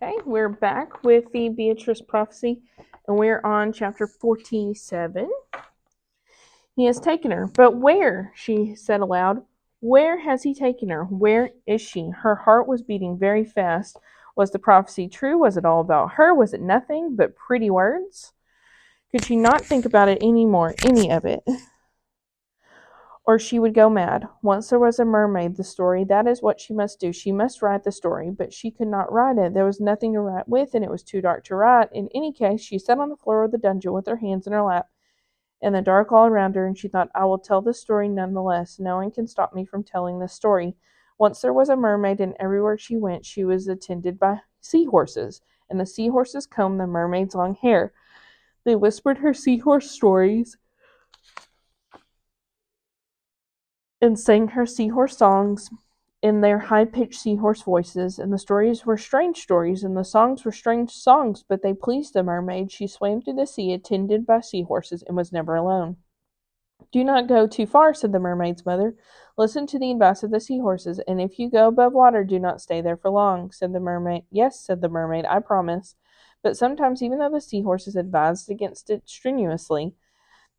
Okay, we're back with the Beatryce prophecy, and we're on chapter 47. He has taken her, but where? She said aloud. Where has he taken her? Where is she? Her heart was beating very fast. Was the prophecy true? Was it all about her? Was it nothing but pretty words? Could she not think about it any more, any of it? Or she would go mad. Once there was a mermaid, the story, that is what she must do. She must write the story, but she could not write it. There was nothing to write with, and it was too dark to write. In any case, she sat on the floor of the dungeon with her hands in her lap, and the dark all around her, and she thought, I will tell this story nonetheless. No one can stop me from telling this story. Once there was a mermaid, and everywhere she went, she was attended by seahorses, and the seahorses combed the mermaid's long hair. They whispered her seahorse stories and sang her seahorse songs in their high-pitched seahorse voices, and the stories were strange stories, and the songs were strange songs, but they pleased the mermaid. She swam through the sea, attended by seahorses, and was never alone. Do not go too far, said the mermaid's mother. Listen to the advice of the seahorses, and if you go above water, do not stay there for long, said the mermaid. Yes, said the mermaid, I promise. But sometimes, even though the seahorses advised against it strenuously,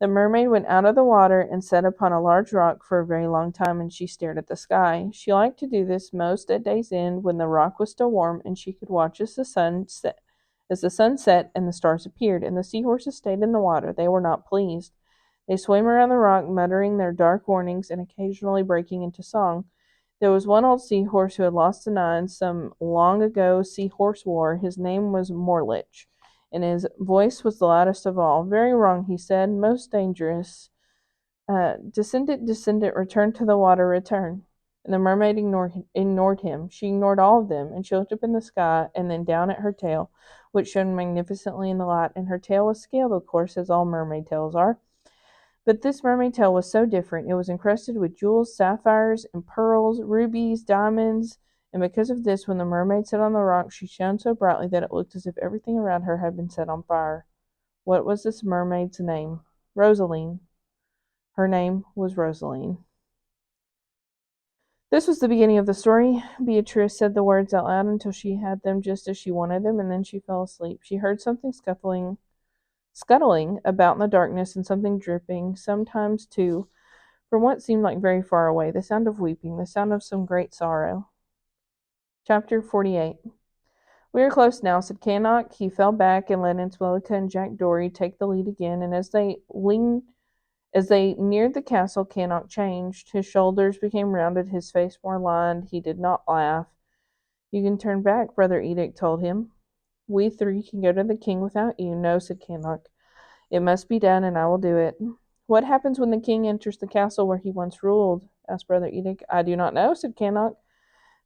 the mermaid went out of the water and sat upon a large rock for a very long time, and she stared at the sky. She liked to do this most at day's end, when the rock was still warm, and she could watch as the sun set and the stars appeared, and the seahorses stayed in the water. They were not pleased. They swam around the rock, muttering their dark warnings and occasionally breaking into song. There was one old seahorse who had lost an eye in some long ago seahorse war. His name was Morlich, and his voice was the loudest of all. Very wrong, he said, most dangerous. Descendant, descendant, return to the water, return. And the mermaid ignored him. She ignored all of them, and she looked up in the sky and then down at her tail, which shone magnificently in the light, and her tail was scaled, of course, as all mermaid tails are. But this mermaid tail was so different. It was encrusted with jewels, sapphires, and pearls, rubies, diamonds, and because of this, when the mermaid sat on the rock, she shone so brightly that it looked as if everything around her had been set on fire. What was this mermaid's name? Rosaline. Her name was Rosaline. This was the beginning of the story. Beatrice said the words out loud until she had them just as she wanted them, and then she fell asleep. She heard something scuttling about in the darkness, and something dripping, sometimes too, from what seemed like very far away, the sound of weeping, the sound of some great sorrow. Chapter 48. We are close now, said Cannock. He fell back and let Answelica and Jack Dory take the lead again, and as they neared the castle, Cannock changed. His shoulders became rounded, his face more lined. He did not laugh. You can turn back, Brother Edict told him. We three can go to the king without you. No, said Cannock. It must be done, and I will do it. What happens when the king enters the castle where he once ruled? Asked Brother Edict. I do not know, said Cannock.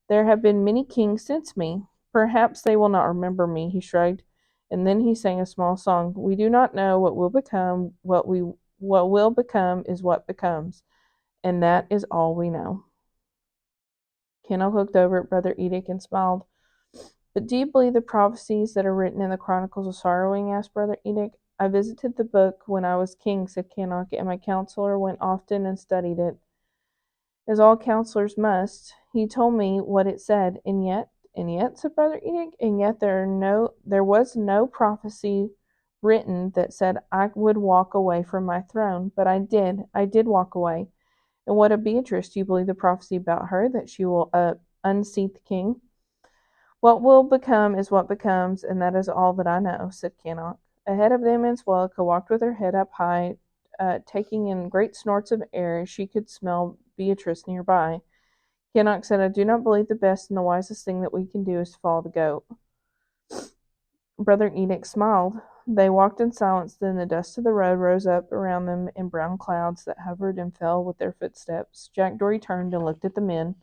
There have been many kings since me. Perhaps they will not remember me, he shrugged, and then he sang a small song. We do not know what will become. What will become is what becomes, and that is all we know. Cannock looked over at Brother Edict and smiled. But do you believe the prophecies that are written in the Chronicles of Sorrowing? Asked Brother Edict. I visited the book when I was king, said Cannock, and my counselor went often and studied it, as all counselors must. He told me what it said, and yet, said Brother Edict, and yet there was no prophecy written that said I would walk away from my throne. But I did walk away. And what of Beatryce? Do you believe the prophecy about her, that she will unseat the king? What will become is what becomes, and that is all that I know, said Cannock. Ahead of them, Answelica walked with her head up high, taking in great snorts of air as she could smell Beatryce nearby. Cannock said, I do not believe the best and the wisest thing that we can do is to follow the goat. Brother Edict smiled. They walked in silence, then the dust of the road rose up around them in brown clouds that hovered and fell with their footsteps. Jack Dory turned and looked at the men.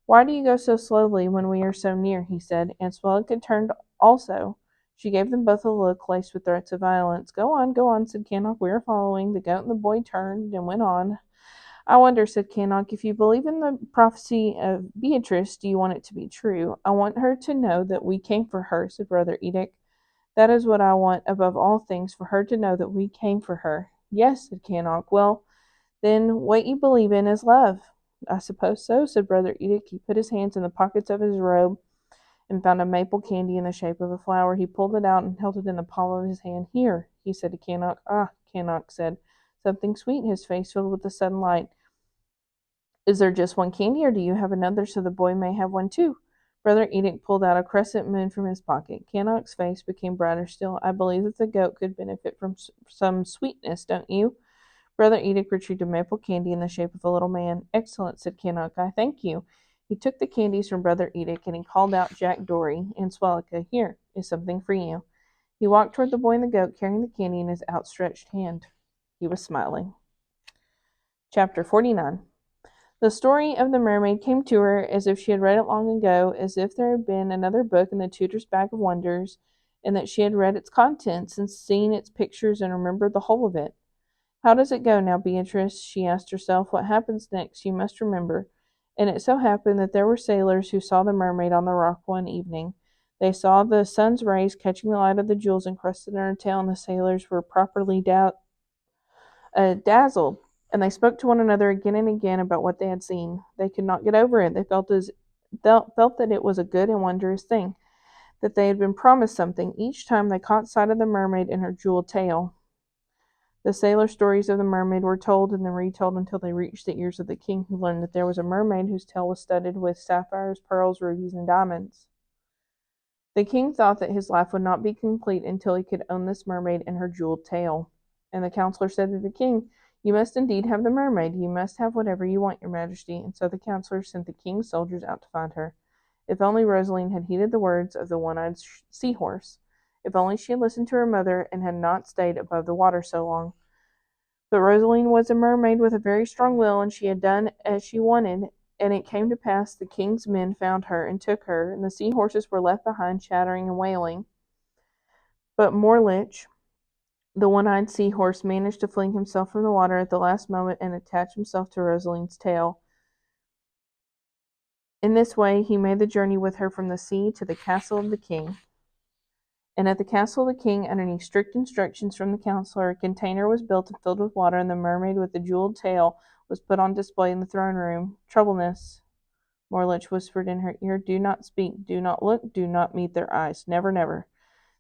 Why do you go so slowly when we are so near? He said. Answelica turned also. She gave them both a look laced with threats of violence. Go on, said Cannock. We are following. The goat and the boy turned and went on. I wonder, said Cannock, if you believe in the prophecy of Beatryce, do you want it to be true? I want her to know that we came for her, said Brother Edict. That is what I want above all things, for her to know that we came for her. Yes, said Cannock. Well, then what you believe in is love. I suppose so, said Brother Edict. He put his hands in the pockets of his robe and found a maple candy in the shape of a flower. He pulled it out and held it in the palm of his hand. "Here," he said to Cannock. "Ah," Cannock said, "something sweet." His face filled with a sudden light. "Is there just one candy, or do you have another so the boy may have one too?" Brother Edict pulled out a crescent moon from his pocket. Cannock's face became brighter still. "I believe that the goat could benefit from some sweetness, don't you?" Brother Edict retrieved a maple candy in the shape of a little man. "Excellent," said Cannock. "I thank you." He took the candies from Brother Edict, and he called out Jack Dory and Swellica. "Here is something for you." He walked toward the boy and the goat, carrying the candy in his outstretched hand. He was smiling. Chapter 49. The story of the mermaid came to her as if she had read it long ago, as if there had been another book in the tutor's bag of wonders, and that she had read its contents and seen its pictures and remembered the whole of it. "How does it go now, Beatryce?" she asked herself. "What happens next? You must remember." And it so happened that there were sailors who saw the mermaid on the rock one evening. They saw the sun's rays catching the light of the jewels encrusted in her tail, and the sailors were properly dazzled, and they spoke to one another again and again about what they had seen. They could not get over it. They felt that it was a good and wondrous thing, that they had been promised something each time they caught sight of the mermaid and her jeweled tail. The sailor stories of the mermaid were told and then retold until they reached the ears of the king, who learned that there was a mermaid whose tail was studded with sapphires, pearls, rubies, and diamonds. The king thought that his life would not be complete until he could own this mermaid and her jeweled tail. And the counselor said to the king, "You must indeed have the mermaid. You must have whatever you want, your majesty." And so the counselor sent the king's soldiers out to find her. If only Rosaline had heeded the words of the one-eyed seahorse. If only she had listened to her mother and had not stayed above the water so long. But Rosaline was a mermaid with a very strong will, and she had done as she wanted. And it came to pass the king's men found her and took her, and the seahorses were left behind chattering and wailing. But Morlich, the one-eyed seahorse, managed to fling himself from the water at the last moment and attach himself to Rosaline's tail. In this way he made the journey with her from the sea to the castle of the king. And at the castle of the king, underneath strict instructions from the counselor, a container was built and filled with water, and the mermaid with the jeweled tail was put on display in the throne room. "Troubleness," Morlich whispered in her ear. "Do not speak, do not look, do not meet their eyes. Never, never."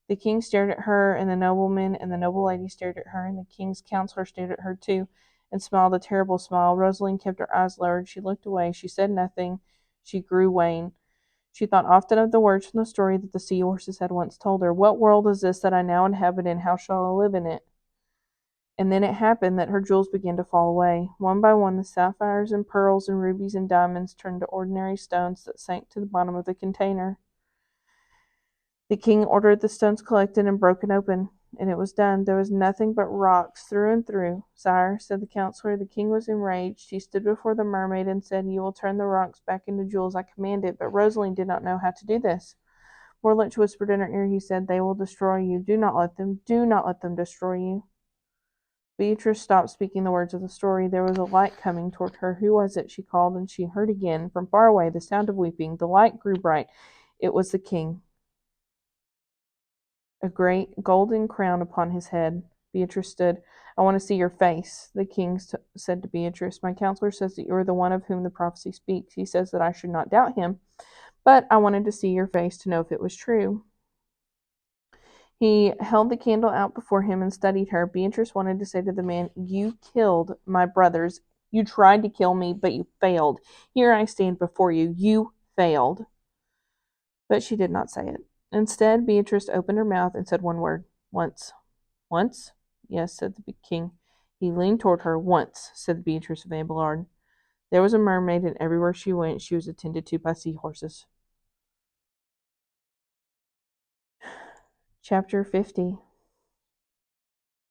The king stared at her, and the nobleman and the noble lady stared at her, and the king's counselor stared at her too, and smiled a terrible smile. Rosaline kept her eyes lowered. She looked away. She said nothing. She grew wan. She thought often of the words from the story that the seahorses had once told her. "What world is this that I now inhabit, and how shall I live in it?" And then it happened that her jewels began to fall away. One by one, the sapphires and pearls and rubies and diamonds turned to ordinary stones that sank to the bottom of the container. The king ordered the stones collected and broken open, and it was done. There was nothing but rocks through and through. "Sire," said the counselor, the king was enraged. He stood before the mermaid and said, "You will turn the rocks back into jewels. I command it." But Rosaline did not know how to do this. Morlich whispered in her ear. He said, "They will destroy you. Do not let them destroy you." Beatrice stopped speaking the words of the story. There was a light coming toward her. "Who was it?" she called, and she heard again, from far away, the sound of weeping. The light grew bright. It was the king, a great golden crown upon his head. Beatrice stood. "I want to see your face," the king said to Beatrice. "My counselor says that you are the one of whom the prophecy speaks. He says that I should not doubt him, but I wanted to see your face to know if it was true." He held the candle out before him and studied her. Beatrice wanted to say to the man, "You killed my brothers. You tried to kill me, but you failed. Here I stand before you. You failed." But she did not say it. Instead, Beatrice opened her mouth and said one word. "Once." "Once?" "Yes," said the king. He leaned toward her. "Once," said Beatrice of Abelard. "There was a mermaid, and everywhere she went, she was attended to by seahorses." Chapter 50.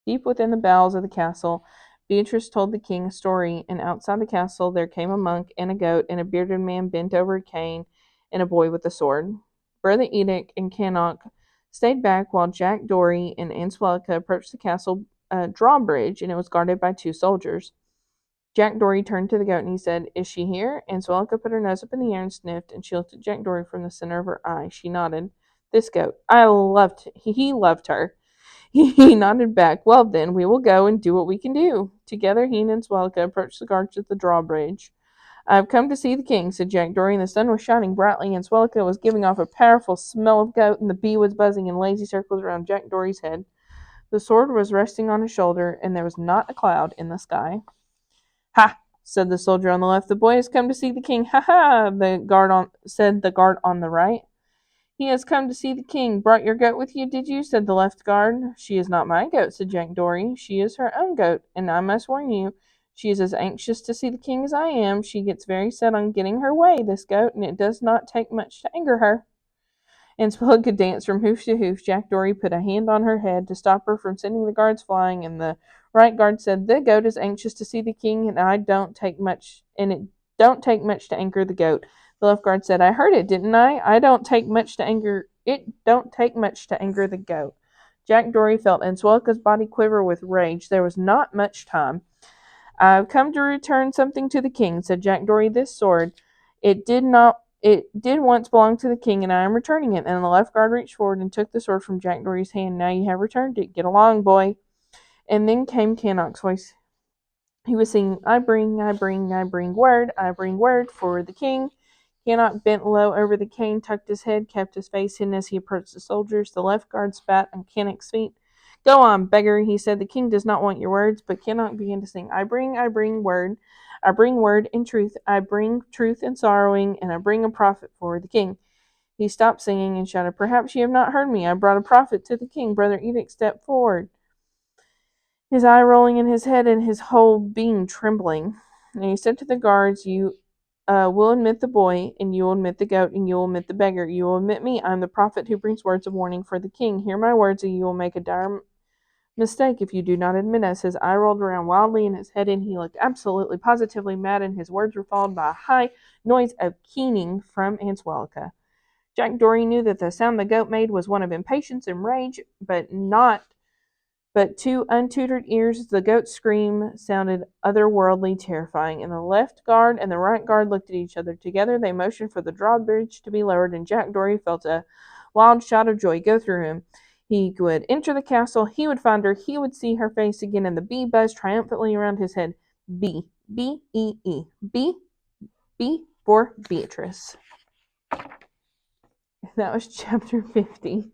Deep within the bowels of the castle, Beatrice told the king a story, and outside the castle there came a monk and a goat and a bearded man bent over a cane and a boy with a sword. Brother Edict and Cannock stayed back while Jack Dory and Answellica approached the castle drawbridge, and it was guarded by 2 soldiers. Jack Dory turned to the goat and he said, "Is she here?" Answellica put her nose up in the air and sniffed, and she looked at Jack Dory from the center of her eye. She nodded. "This goat. He loved her." He nodded back. "Well, then, we will go and do what we can do." Together he and Answellica approached the guards at the drawbridge. "I've come to see the king," said Jack Dory, and the sun was shining brightly, and Swellica was giving off a powerful smell of goat, and the bee was buzzing in lazy circles around Jack Dory's head. The sword was resting on his shoulder, and there was not a cloud in the sky. "Ha!" said the soldier on the left. "The boy has come to see the king. Ha ha!" said the guard on the right. "He has come to see the king. Brought your goat with you, did you?" said the left guard. "She is not my goat," said Jack Dory. "She is her own goat, and I must warn you, she is as anxious to see the king as I am. She gets very set on getting her way, this goat, and it does not take much to anger her." And Spud could dance from hoof to hoof. Jack Dory put a hand on her head to stop her from sending the guards flying, and the right guard said, "The goat is anxious to see the king, and it don't take much to anger the goat." The left guard said, "I heard it, didn't I? It don't take much to anger the goat." Jack Dory felt Answelka's body quiver with rage. There was not much time. "I've come to return something to the king," said Jack Dory. "This sword. It did once belong to the king, and I am returning it." And the left guard reached forward and took the sword from Jack Dory's hand. "Now you have returned it. Get along, boy." And then came Cannock's voice. He was singing, I bring word for the king." Cannock bent low over the cane, tucked his head, kept his face hidden as he approached the soldiers. The left guard spat on Cannock's feet. "Go on, beggar," he said. "The king does not want your words." But Cannock began to sing, I bring word. I bring word and truth. I bring truth and sorrowing, and I bring a prophet for the king." He stopped singing and shouted, "Perhaps you have not heard me. I brought a prophet to the king." Brother Edict stepped forward, his eye rolling in his head and his whole being trembling. And he said to the guards, "You will admit the boy, and you will admit the goat, and you will admit the beggar. You will admit me. I am the prophet who brings words of warning for the king. Hear my words, or you will make a dire mistake if you do not admit us." His eye rolled around wildly in his head, and he looked absolutely, positively mad, and his words were followed by a high noise of keening from Answelka. Jack Dory knew that the sound the goat made was one of impatience and rage, but to untutored ears the goat's scream sounded otherworldly, terrifying. And the left guard and the right guard looked at each other. Together they motioned for the drawbridge to be lowered, and Jack Dory felt a wild shout of joy go through him. He would enter the castle, he would find her, he would see her face again, and the bee buzzed triumphantly around his head. B, B-E-E, B, B for Beatryce. That was chapter 50.